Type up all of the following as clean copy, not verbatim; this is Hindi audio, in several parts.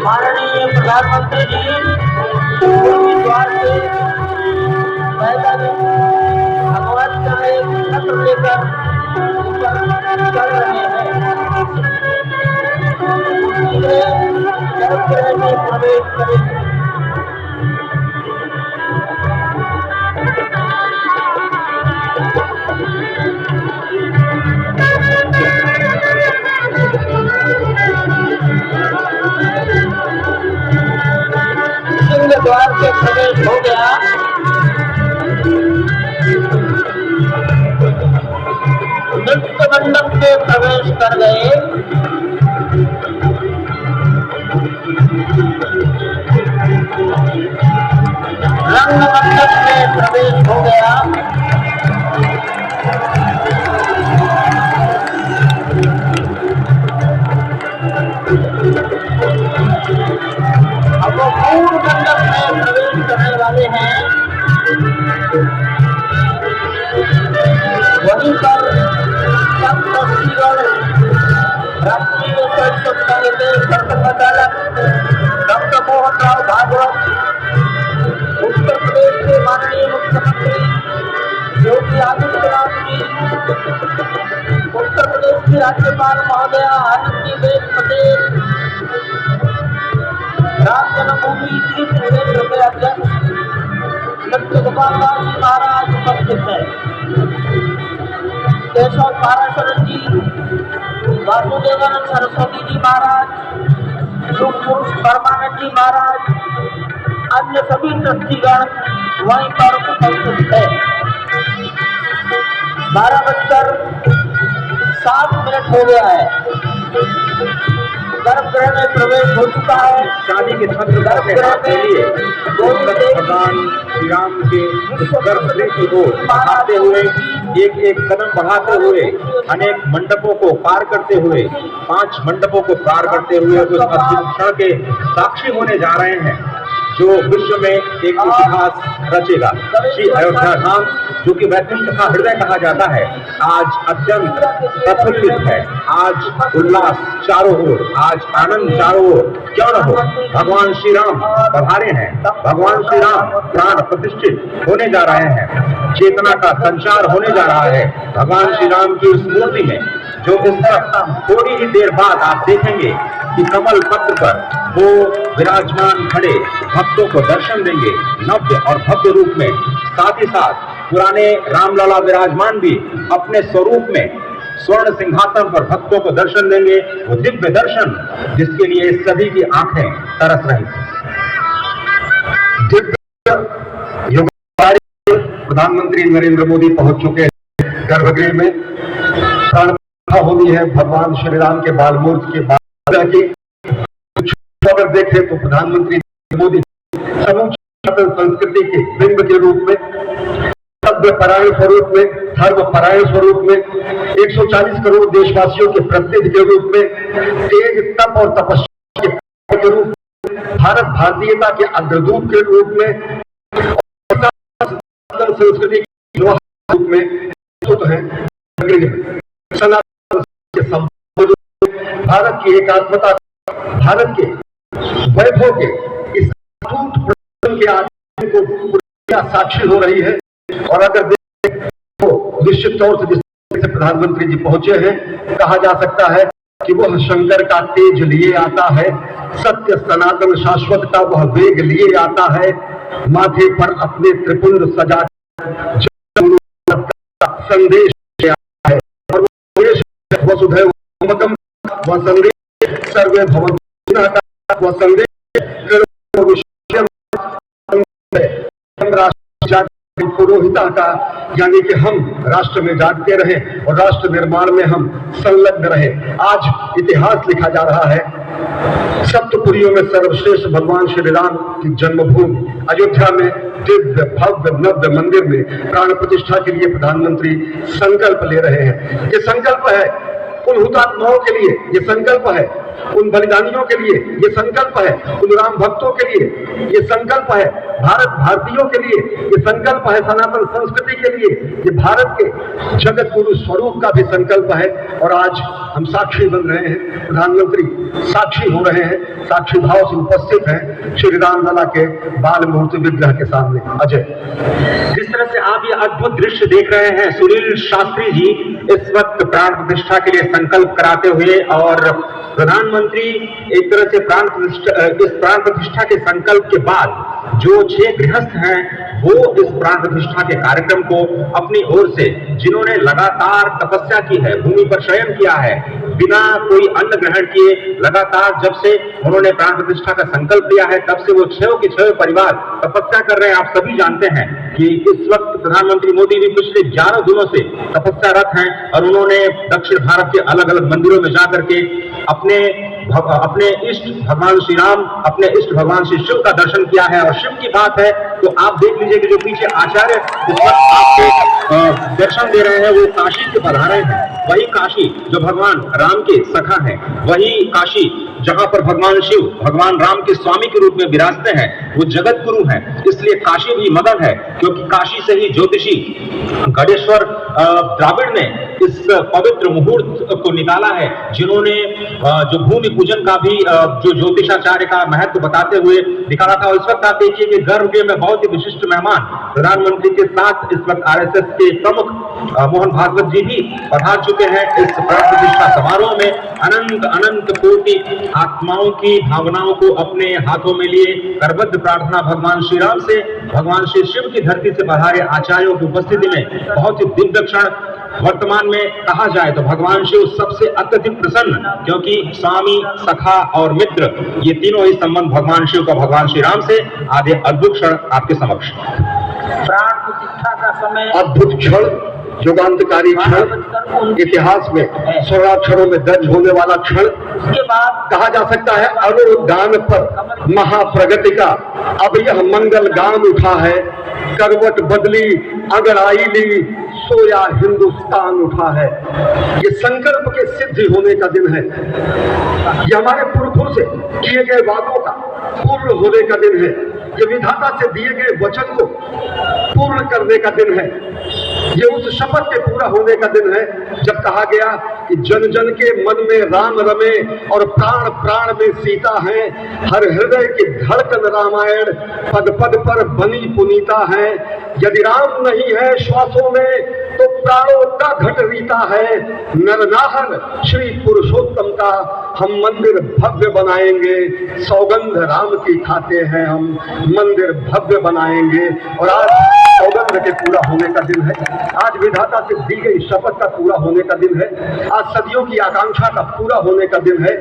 माननीय प्रधानमंत्री जी द्वार से पैदल भगवत का एक छत्र लेकर चल रहे हैं। गर्भगृह में प्रवेश करेंगे। सिंह द्वार से प्रवेश हो गया। नृत्य मंडप में प्रवेश कर गए। रंग मंडप में प्रवेश हो गया। अब वो पूर्ण मंडप में प्रवेश करने वाले हैं। वहीं पर राष्ट्रीय स्वच्छता के संचालक डॉक्टर मोहन राव भागवत, उत्तर प्रदेश के माननीय मुख्यमंत्री योगी आदित्यनाथ जी, उत्तर प्रदेश की राज्यपाल महोदया आनंदीबेन पटेल, राम जन्मभूमि तीर्थ क्षेत्र के अध्यक्ष सत्य गोपाल दास जी महाराज उपस्थित है। केशव पाराशरण जी, वासुदेवानंद सरस्वती जी महाराज, शुभ पुरुष परमानंद जी महाराज, अन्य सभी ट्रस्टीगण वहीं पर उपस्थित है। 12:07 हो गया है। गर्भगृह में प्रवेश हो चुका है। शादी के छत्र के लिए भगवान श्री राम के गर्भगृह की ओर बढ़ाते हुए एक एक कदम बढ़ाते हुए अनेक मंडपों को पार करते हुए 5 मंडपों को पार करते हुए उस अद्भुत क्षण के साक्षी होने जा रहे हैं जो विश्व में एक इतिहास रचेगा। श्री अयोध्या धाम जो कि वैकुंठ का हृदय कहा जाता है, आज अत्यंत प्रफुल्लित है। आज उल्लास चारों ओर, आज आनंद चारों ओर। क्यों न हो, भगवान श्री राम पधारे हैं। भगवान श्री राम प्राण प्रतिष्ठित होने जा रहे हैं। चेतना का संचार होने जा रहा है भगवान श्री राम की उस मूर्ति में, जो इस वक्त थोड़ी ही देर बाद आप देखेंगे कि कमल पत्र पर वो विराजमान खड़े भक्तों को दर्शन देंगे नव्य और भव्य रूप में। साथ ही साथ पुराने रामलला विराजमान भी अपने स्वरूप में स्वर्ण सिंहासन पर भक्तों को दर्शन देंगे। वो दिव्य दर्शन जिसके लिए सभी की आंखें तरस रही थी। दिव्य युगाचार्य प्रधानमंत्री नरेंद्र मोदी पहुंच चुके हैं गर्भगृह में। प्रार्थना होनी है भगवान श्री राम के बाल मूर्ति के बाद की। अगर देखें तो प्रधानमंत्री मोदी समूची संस्कृति के बिंब के रूप में, सभ्य परायण स्वरूप में, धर्म परायण स्वरूप में, 140 करोड़ देशवासियों के प्रतिनिधि के रूप में, तेज तप और तपस्या के रूप में, भारत भारतीयता के अग्रदूत के रूप में, संस्कृति के रूप में तो है। संबंध, भारत की एकात्मता, भारत के वैभव के इस अटूट प्रदर्शन के आदमी को दुनिया साक्षी हो रही है। और अगर तो निश्चित तौर से जिस तरह से प्रधानमंत्री जी पहुंचे हैं, कहा जा सकता है कि वह शंकर का तेज लिए आता है, सत्य सनातन शाश्वत का वह वेग लिए आता है, माथे पर अपने त्रिपुंड सजा संदेश ले आता है। और वसुधैव कुटुंबकम वह संदेश, सर्वे भवन्तु का वह संदेश, पुरोहिता का, यानी कि हम राष्ट्र में जागते रहे और राष्ट्र निर्माण में हम संलग्न रहे। आज इतिहास लिखा जा रहा है, सप्तपुरियों में सर्वश्रेष्ठ भगवान श्री राम की जन्मभूमि अयोध्या में दिव्य भव्य नव्य मंदिर में प्राण प्रतिष्ठा के लिए प्रधानमंत्री संकल्प ले रहे हैं। ये संकल्प है उन हुतात्माओं के लिए, ये संकल्प है उन बलिदानियों के लिए, ये संकल्प है उन राम भक्तों के लिए, ये संकल्प है भारत भारतीयों के लिए, ये संकल्प है सनातन संस्कृति के लिए, ये भारत के जगत गुरु स्वरूप का भी संकल्प है। और आज हम साक्षी बन रहे हैं, प्रधानमंत्री साक्षी हो रहे हैं, साक्षी भाव से उपस्थित हैं श्री रामलला के बाल मूर्ति विग्रह के सामने। अजय, जिस तरह से आप ये अद्भुत दृश्य देख रहे हैं, सुनील शास्त्री जी इस वक्त प्राण प्रतिष्ठा के लिए संकल्प कराते हुए, और प्रधानमंत्री एक तरह से इस प्राण प्रतिष्ठा के संकल्प के बाद जो 6 गृहस्थ हैं वो इस प्राण प्रतिष्ठा के कार्यक्रम को अपनी ओर से, जिन्होंने लगातार तपस्या की है, भूमि पर शयन किया है, बिना कोई अन्न ग्रहण किए, लगातार जब से उन्होंने प्राण प्रतिष्ठा का संकल्प लिया है तब से वो 6 के 6 परिवार तपस्या कर रहे हैं। आप सभी जानते हैं कि इस वक्त प्रधानमंत्री मोदी भी पिछले 11 दिनों से तपस्यारत हैं और उन्होंने दक्षिण भारत के अलग अलग मंदिरों में जाकर के अपने इष्ट भगवान श्री राम, अपने इष्ट भगवान श्री शिव का दर्शन किया है। और शिव की बात है तो आप देख लीजिए कि जो पीछे आचार्य इस वक्त आपको दर्शन दे रहे हैं वो काशी से पधारे हैं। वही काशी जो भगवान राम के सखा हैं, वही काशी जहां पर भगवान शिव भगवान राम के स्वामी के रूप में विराजते हैं, वो जगत गुरु हैं। इसलिए काशी भी मगन है, क्योंकि काशी से ही ज्योतिषी गणेश्वर द्राविड़ ने इस पवित्र मुहूर्त को निकाला है, जिन्होंने जो भूमि पूजन का भी जो ज्योतिषाचार्य का महत्व बताते हुए निकाला था। और इस वक्त आप देखिए कि गर्भगृह में बहुत ही विशिष्ट मेहमान प्रधानमंत्री के साथ इस वक्त आरएसएस के प्रमुख मोहन भागवत जी भी पधार चुके हैं। इस प्राण प्रतिष्ठा समारोह में अनंत अनंत कोटि आत्माओं की भावनाओं को अपने हाथों में लिए करबद्ध प्रार्थना भगवान श्री राम से, भगवान श्री शिव की धरती से पधारे आचार्यों की उपस्थिति में बहुत ही दिव्य क्षण। वर्तमान में कहा जाए तो भगवान शिव सबसे अत्यधिक प्रसन्न, क्योंकि स्वामी, सखा और मित्र ये तीनों ही संबंध भगवान शिव का भगवान श्री राम से। आगे अद्भुत क्षण आपके समक्ष। प्राण प्रतिष्ठा का समय अद्भुत क्षण, युगांतकारी क्षण, इतिहास में स्वर्णाक्षरों में दर्ज होने वाला क्षण। उसके बाद कहा जा सकता है अनुदान पर महाप्रगति का अब यह मंगल गान उठा है, करवट बदली अंगड़ाई ली, सोया हिंदुस्तान उठा है। ये संकल्प के सिद्धि होने का दिन है, ये हमारे पुरखों से किए गए वादों का पूर्ण होने का दिन है, ये विधाता से दिए गए वचन को पूर्ण करने का दिन है, ये उस शपथ के पूरा होने का दिन है जब कहा गया कि जन जन के मन में राम रमे और प्राण प्राण में सीता है, हर हृदय की धड़कन रामायण पद पद पर बनी पुनीता है। यदि राम नहीं है श्वासों में तो प्राणों का घट रीता है, नरनाहर श्री पुरुषोत्तम का हम मंदिर भव्य बनाएंगे, सौगंध राम की खाते हैं हम, मंदिर भव्य बनाएंगे। और आज सौगंध के पूरा होने का दिन है, आज विधाता से दी गई शपथ का पूरा होने का दिन है, आज सदियों की आकांक्षा का पूरा होने का दिन है,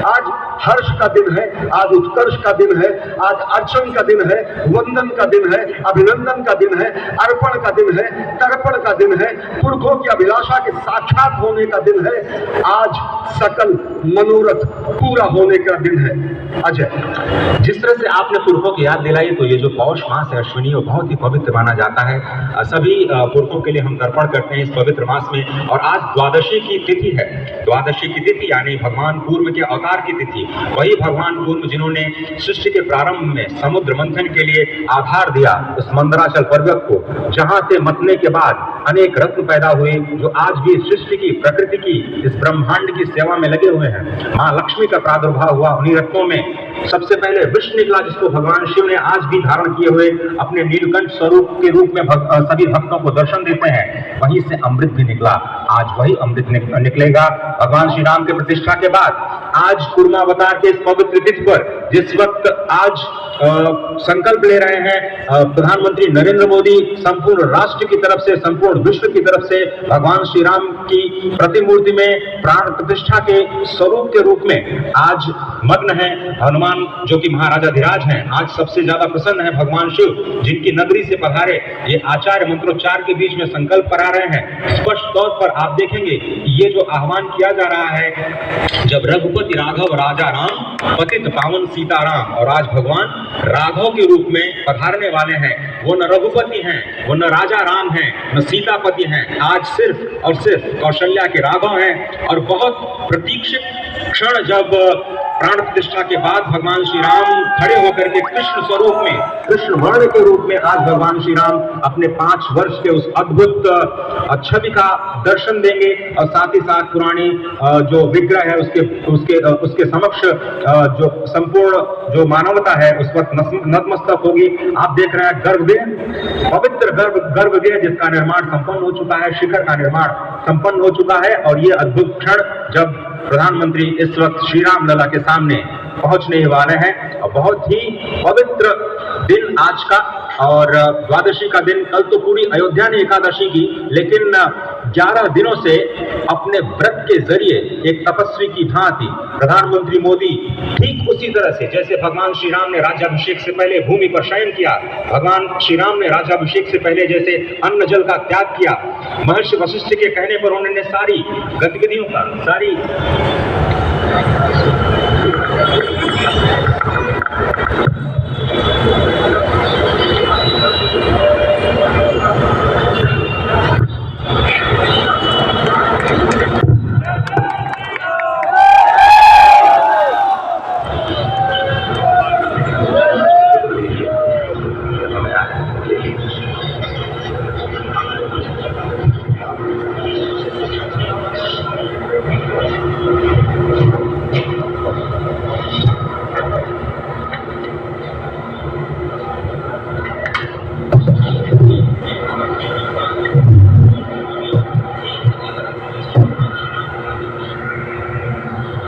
आज हर्ष का दिन है, आज उत्कर्ष का दिन है, आज अर्चन का दिन है, वंदन का दिन है, अभिनंदन का दिन है, अर्पण का दिन है, तर्पण का दिन है, पुरखों की अभिलाषा के साक्षात होने का दिन है। आज सकल मनोरथ पूरा होने का दिन है। अजय, जिस तरह से आपने पुरखों की याद दिलाई, तो ये जो पौष मास है अश्विनी, वो बहुत ही पवित्र माना जाता है। सभी पुरखों के लिए हम तर्पण करते हैं इस पवित्र मास में। और आज द्वादशी की तिथि है। द्वादशी की तिथि यानी भगवान कूर्म के अवतार की तिथि। वही भगवान कूर्म जिन्होंने सृष्टि के प्रारंभ में समुद्र मंथन के लिए आधार दिया उस मंदराचल पर्वत को, जहां से मतने के बाद अनेक रत्न पैदा हुए, जो आज भी सृष्टि की, प्रकृति की, इस ब्रह्मांड की सेवा में लगे हुए हैं। मां लक्ष्मी का प्रादुर्भाव हुआ उन्हीं रत्नों में। सबसे पहले विष निकला, जिसको भगवान शिव ने आज भी धारण किए हुए अपने नीलकंठ स्वरूप के रूप में सभी भक्तों को दर्शन देते हैं। वहीं से अमृत भी निकला। आज वही अमृत निकलेगा भगवान श्री राम के प्रतिष्ठा के बाद। आज कूर्मावतार के इस पवित्र तिथि पर, जिस वक्त आज संकल्प ले रहे हैं प्रधानमंत्री नरेंद्र मोदी, संपूर्ण राष्ट्र की तरफ से, संपूर्ण विश्व की तरफ से भगवान श्री राम की प्रतिमूर्ति में प्राण प्रतिष्ठा के स्वरूप के रूप में आज मग्न है। हनुमान जो कि महाराजाधिराज हैं, आज सबसे ज्यादा प्रसन्न है भगवान शिव, जिनकी नगरी से पधारे ये आचार्य मंत्रोच्चार के बीच में संकल्प करा रहे हैं। स्पष्ट तौर पर आप देखेंगे ये जो आह्वान किया जा रहा है, जब रघुपति राघव राजा राम, पतित पावन सीताराम, और आज भगवान राघव के रूप में पधारने वाले हैं। वो न रघुपति हैं, वो न राजा राम हैं, न सीतापति हैं, आज सिर्फ और सिर्फ कौशल्या के राघव हैं। और बहुत प्रतीक्षित क्षण, जब प्राण प्रतिष्ठा के बाद भगवान श्री राम खड़े होकर के कृष्ण स्वरूप में, कृष्ण वर्ण के रूप में आज भगवान श्री राम अपने 5 वर्ष के उस अद्भुत छवि का दर्शन देंगे। और साथ ही साथ पुरानी जो विग्रह है उसके समक्ष जो संपूर्ण जो मानवता है उस वक्त नतमस्तक होगी। आप देख रहे हैं गर्भगृह, पवित्र गर्भगृह जिसका निर्माण संपन्न हो चुका है, शिखर का निर्माण संपन्न हो चुका है। और ये अद्भुत क्षण जब प्रधानमंत्री इस वक्त श्री राम लला के सामने पहुंचने वाले हैं। और बहुत ही पवित्र दिन आज का, और द्वादशी का दिन। कल तो पूरी अयोध्या ने एकादशी की, लेकिन 11 दिनों से अपने व्रत के जरिए एक तपस्वी की भांति प्रधानमंत्री मोदी ठीक उसी तरह से, जैसे भगवान श्री राम ने राज्याभिषेक से पहले भूमि पर शयन किया, भगवान श्री राम ने राज्याभिषेक से पहले जैसे अन्न जल का त्याग किया, महर्षि वशिष्ठ के कहने पर उन्होंने सारी गतिविधियों का, सारी